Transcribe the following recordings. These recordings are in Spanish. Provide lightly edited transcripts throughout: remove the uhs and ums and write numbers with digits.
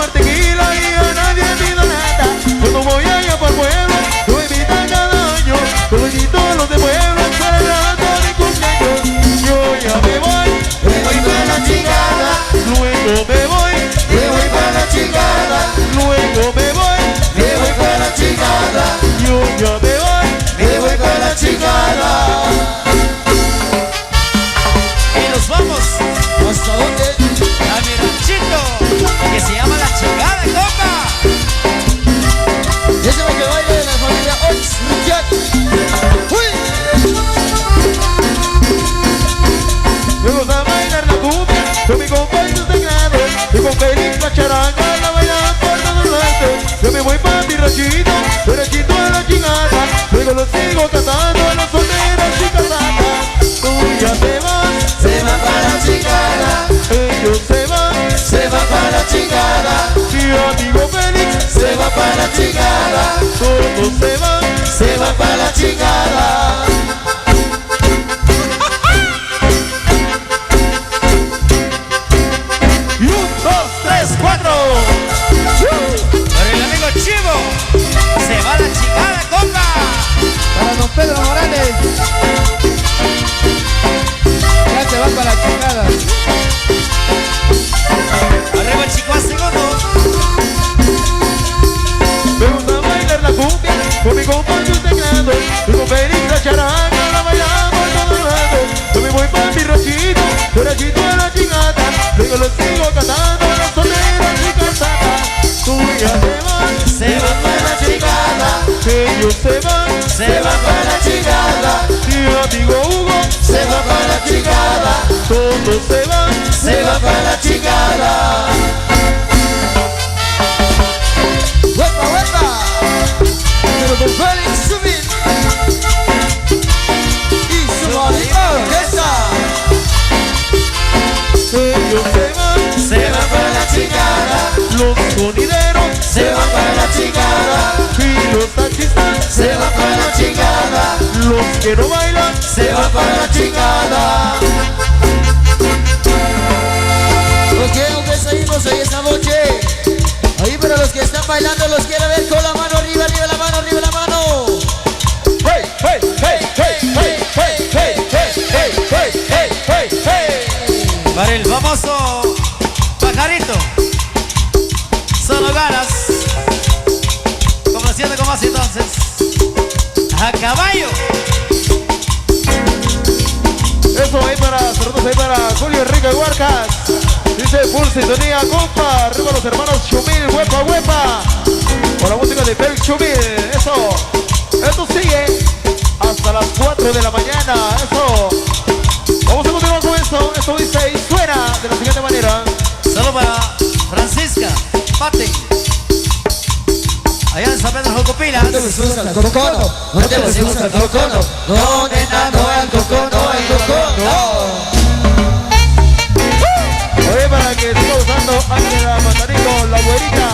tomar tequila y a nadie pido nada. Cuando voy allá para el pueblo, lo invitan cada año. Todos los de pueblo celebrando mi cumpleaños. Yo ya me voy para la chingada. Luego me voy para la chingada. Luego me voy para la chingada. Yo ya me voy para la chingada. Y nos vamos. ¿Hasta dónde? A mi ranchito, que se llama La Chingada, compa. Ese es el que baila de la familia Ox Richard. ¡Uy! Me gusta bailar la cumbia con mi compa y sus teclados. Y con Félix la charanga la bailan por todos lados. Yo me voy pa' mi ranchito, derechito a la chingada. Luego lo sigo cantando a las solteras y casadas. Tú ya te vas, Se va para la chingada. ellos se van para la chingada. mi amigo Félix Se va para la chingada. todos Se va para la chingada. y 1, 2, 3, 4. Para el amigo Chivo, se va La Chingada, compa. Para don Pedro Morales. Ya se va para la chingada. Arriba el Chico a segundo. Me gusta bailar la cumbia con mi compa y sus teclados. Y con Félix la charanga la bailamos por todos lados. Yo me voy pa' mi ranchito, derechito a la chingada. Luego lo sigo cantando a las solteras y casadas. Tú ya te vas, Se va para la chingada. ellos Se va para la chingada. mi amigo Hugo Se va para la chingada. todos Se va para la chingada. ¡Huepa, huepa! Pero con Félix subir. Y su bonita orquesta. ellos Se va para la chingada. los sonideros Se va para la chingada. y los taxistas, Se va para la chingada. los que no bailan. Se va para la chingada. Ok, seguimos hoy esta noche. Ahí para los que están bailando los quiero ver con la mano arriba, arriba la mano, arriba la mano. Hey, hey, hey, hey, hey, hey, hey, hey, hey, hey, hey, hey, hey. Para el famoso pajarito. Solo ganas. Complaciendo como así entonces. A caballo. Eso ahí para, saludos ahí para Julio Enrique Huarcas. Dice full sintonía, compa. Arriba los hermanos Chumil, huepa, huepa. Con la música de Félix Chumil. Eso. Esto sigue hasta las 4 de la mañana. Eso. Vamos a continuar con esto. Esto dice y suena de la siguiente manera. Solo para Francisca Pate. Allá en San Pedro Jocopilas. No te me subas al cocono, no te me subas al cocono. No, nena, no al cocono, al cocono. Oye, para que siga usando Ángela Mandarino, la güerita.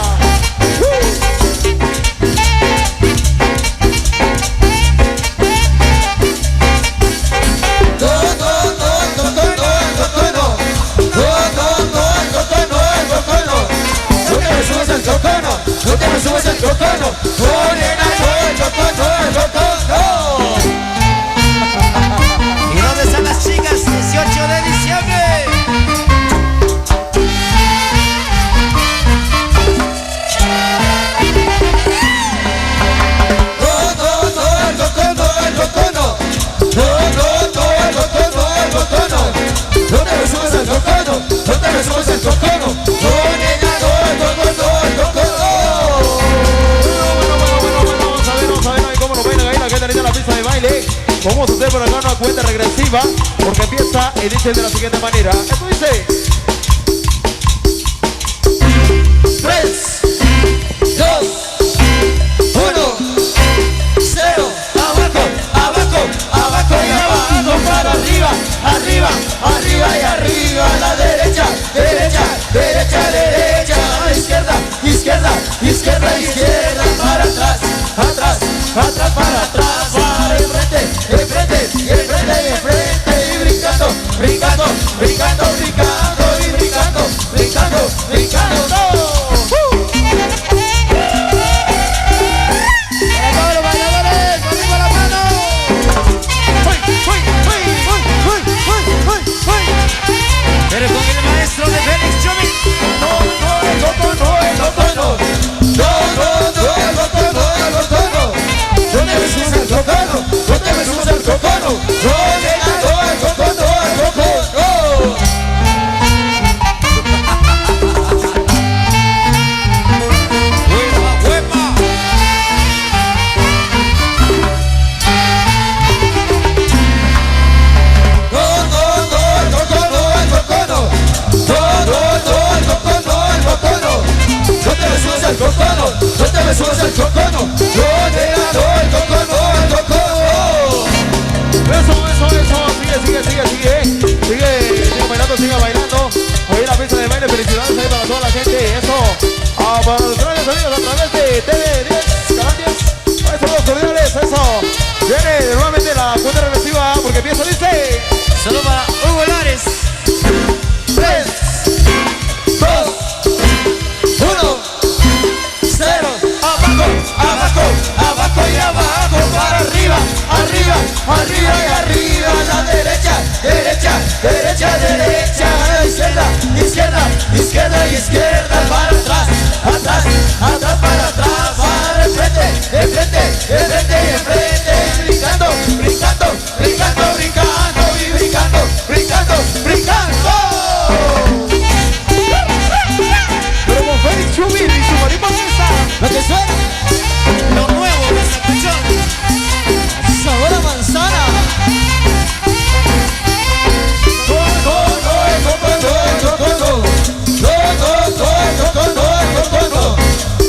No te me subas al cocono, oh nena, no, el cocono, el cocono. ¿Y dónde están las chicas? 18 de diciembre. No, no, no, el cocono, el cocono. No, no, no, el cocono, el cocono. No te me subas al cocono, no te me subas al cocono. Oh nena, no, el cocono, el cocono. La pista de baile. Vamos a hacer por acá una cuenta regresiva porque empieza y dice de la siguiente manera. Esto dice 3, 2, 1, 0. Abajo, abajo, abajo y abajo para arriba, arriba, arriba y arriba a la derecha, derecha, derecha, derecha, a la izquierda, izquierda, izquierda, izquierda, para atrás, atrás, atrás, para atrás, para enfrente, enfrente, y enfrente, y enfrente, y brincando, brincando, brincando, brincando, y brincando. me subas al cocono, yo nena doy cocono, cocono. Sigue bailando. Hoy la pista de baile, felicidades ahí para toda la gente. Eso, para los grandes amigos a través de TV10, Canal 10. Saludos cordiales, eso. Viene nuevamente la cuenta regresiva porque empieza, dice. Saludos para Hugo Lares. 3, 2, 1, 0. Abajo, abajo, abajo y abajo. Para arriba, arriba, arriba y arriba. A la derecha, derecha, derecha, derecha. Izquierda, izquierda, izquierda y izquierda. Para atrás, atrás, atrás, para atrás. Para enfrente, enfrente, enfrente y enfrente. Brincando, brincando, brincando, brincando y brincando, brincando, brincando. Pero con Félix Chubir y su mariposa. Lo que suena, Lo nuevo de Sacuchón. sabor a manzana.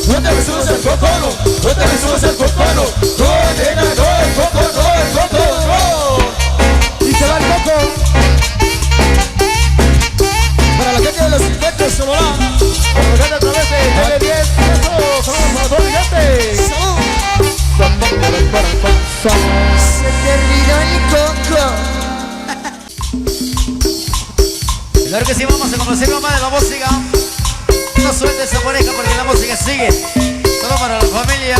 No te me subas al cocono, no te me subas al cocono. No, nena, no, el coco, no, el coco, no. Y se va el coco. Para la gente de los 50 se volá. Colgando a través de TV10. Eso, saludos para toda la gente. Se terminó el coco. Claro que sí, vamos a conocer más de la música. No suelte esa pareja porque la música sigue. Solo para la familia.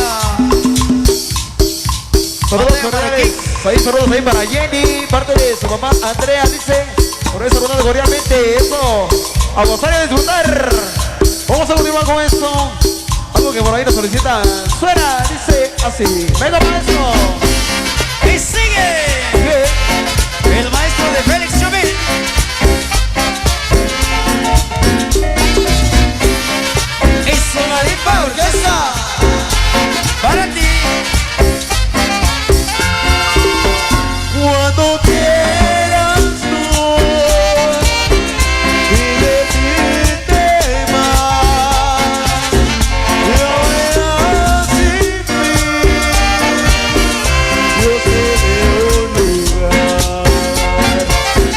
Saludos Mateo cordiales. Saludos ahí para Jenny, parte de su mamá Andrea, dice. Por eso saludando cordialmente. Eso, a gozar y a disfrutar. Vamos a continuar con esto. Algo que por ahí nos solicita. Suena, dice así. Venga, maestro. Y sigue Bien. el maestro de Félix Chubir. Es una dipa orquesta. Para ti. Cuando quieras tú divertirte más, yo verás sin fin, yo sé de un lugar.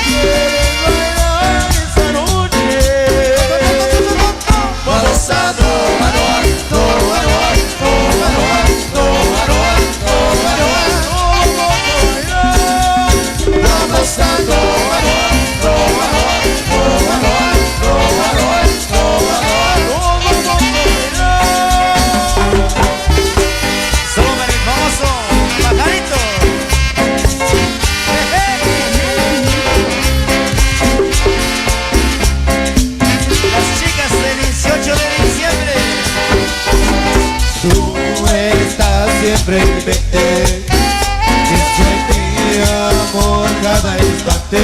¿Quieres bailar esta noche? Vamos a Solo para el famoso pajarito. Las chicas del 18 de diciembre. Tú estás siempre en mi mente, pienso en ti, amor, cada instante.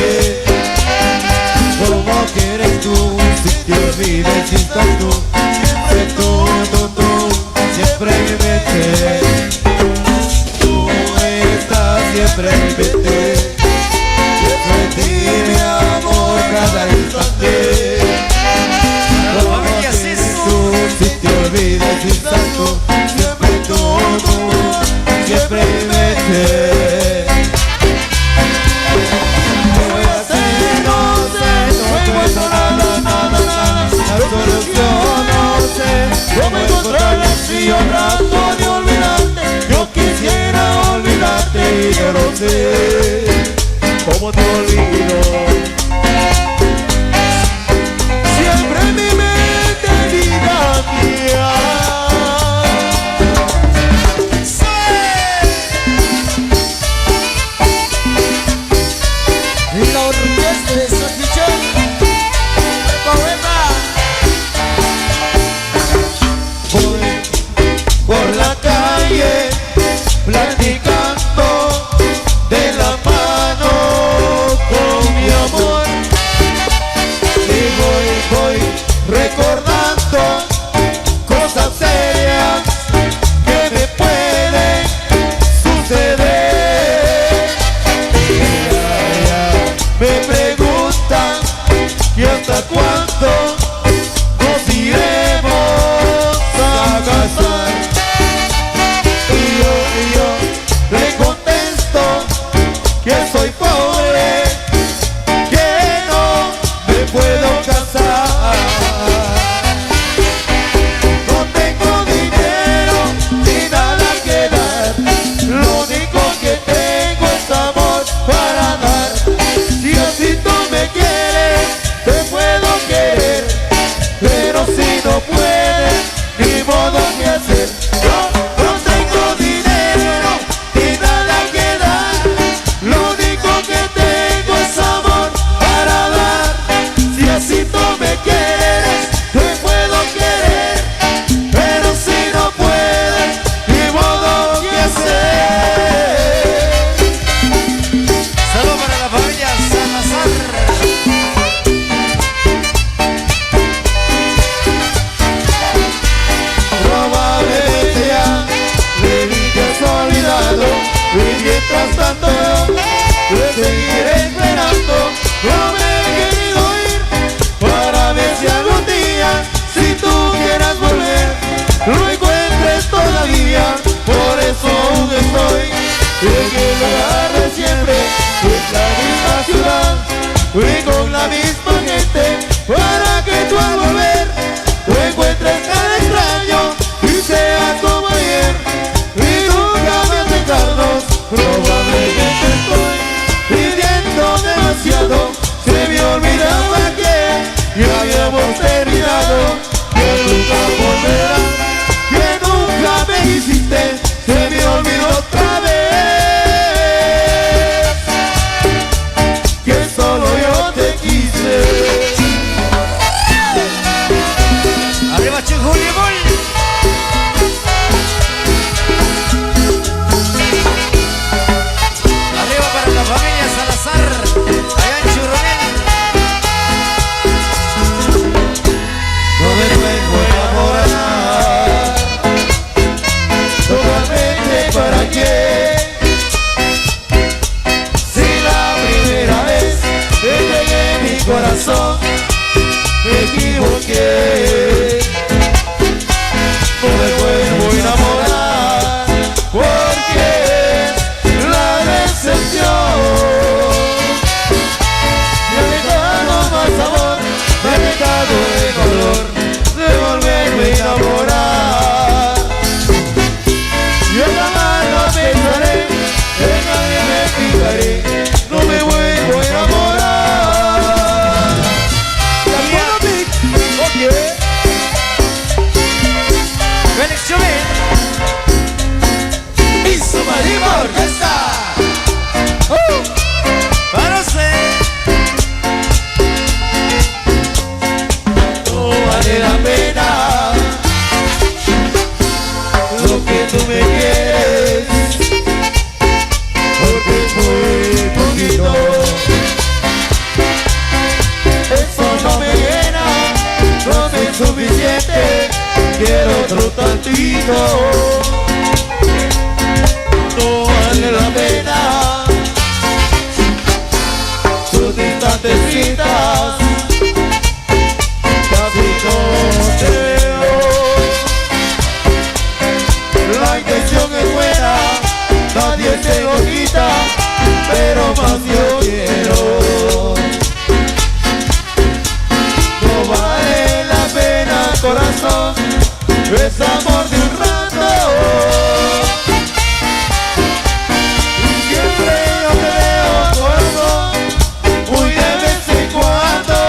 Como quieres tú, si te olvides, si estás tú, siempre tú, siempre en mi mente. Tú estás siempre en mi mente, pienso en ti, mi amor, cada instante. Como familia quieres Sisu. tú, si te olvides, si estás tú, siempre tú, siempre en mi mente. ¿Qué voy a hacer? No sé, no encuentro nada. La solución no sé cómo encontrarla si yo trato de olvidarte. Yo quisiera olvidarte y yo no sé cómo te olvido. Siempre en mi mente, vida mía. la orquesta de Saquichón. Voy por la calle platicando de la mano con Julimol. Arriba para la familia Salazar, allá en Churronel. No me vuelvo a enamorar. Totalmente para qué. Si la primera vez te entregué mi corazón, me equivoqué. No me vuelvo a enamorar porque es la decepción. Me ha dejado más amor, me ha dejado el dolor de volverme a enamorar. Yo jamás lo pensaré, de nadie me fijaré, no me vuelvo a enamorar. Félix Chubin. Hizo Marimba Orquesta. Para usted. No vale la pena lo que tú me quieres, porque es muy poquito. Eso no me llena, no me es suficiente, quiero otro tantito. No vale la pena tus distantes citas, casi no te veo. La intención es buena, nadie se lo quita, pero más yo quiero. No vale la pena, corazón, es amor de un rato. Y siempre yo te veo, corazón, muy de vez en cuando.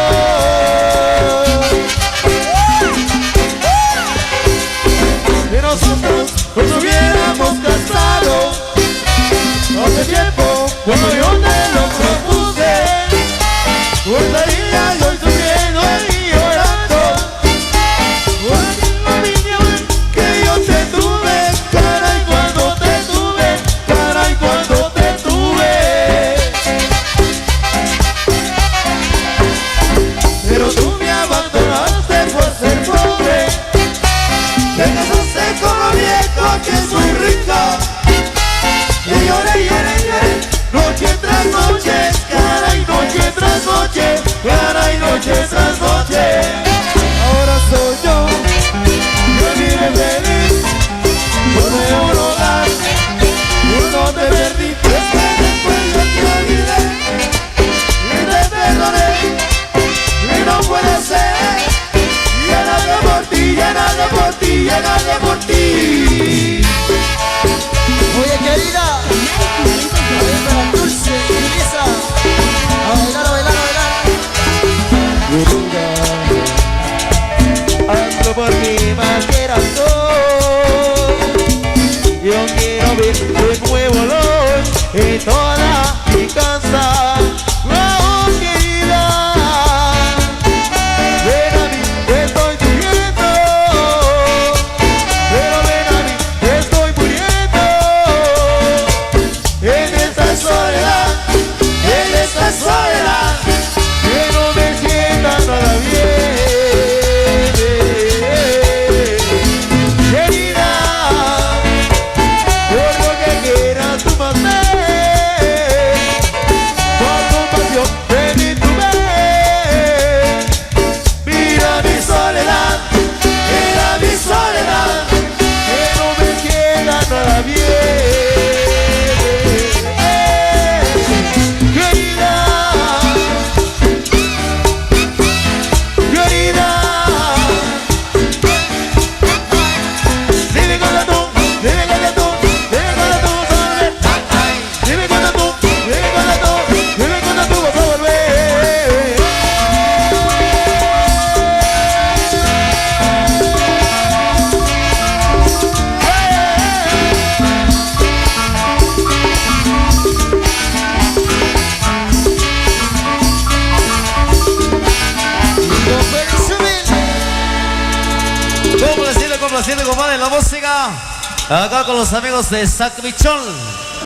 Si nosotros nos hubiéramos casado hace tiempo, cuando yo te lo propuse, tú estarías hoy sufriendo y llorando. Que yo te tuve, caray, cuando te tuve, caray, cuando te tuve. Pero tú me abandonaste por ser pobre, te casaste con lo viejo que soy rico. Y lloré, lloré, lloré, noche tras noche, caray, noche tras noche, caray, noche tras noche. Ahora soy yo vive feliz, por mejor hogar, yo no te perdí, después yo te olvidé, y te perdoné, y no puede ser, llenarle por ti, llenarle por ti, llenarle por ti. Oye, querida, ven para Dulce y Lisa. A bailar, a bailar, a bailar. Hazlo por mí, más quieras tú. Yo quiero ver de nuevo olor en toda mi casa. Oh, querida, ven a mí, te estoy sufriendo, pero ven a Complaciendo, compadre, la música. Acá con los amigos de Sac Michol.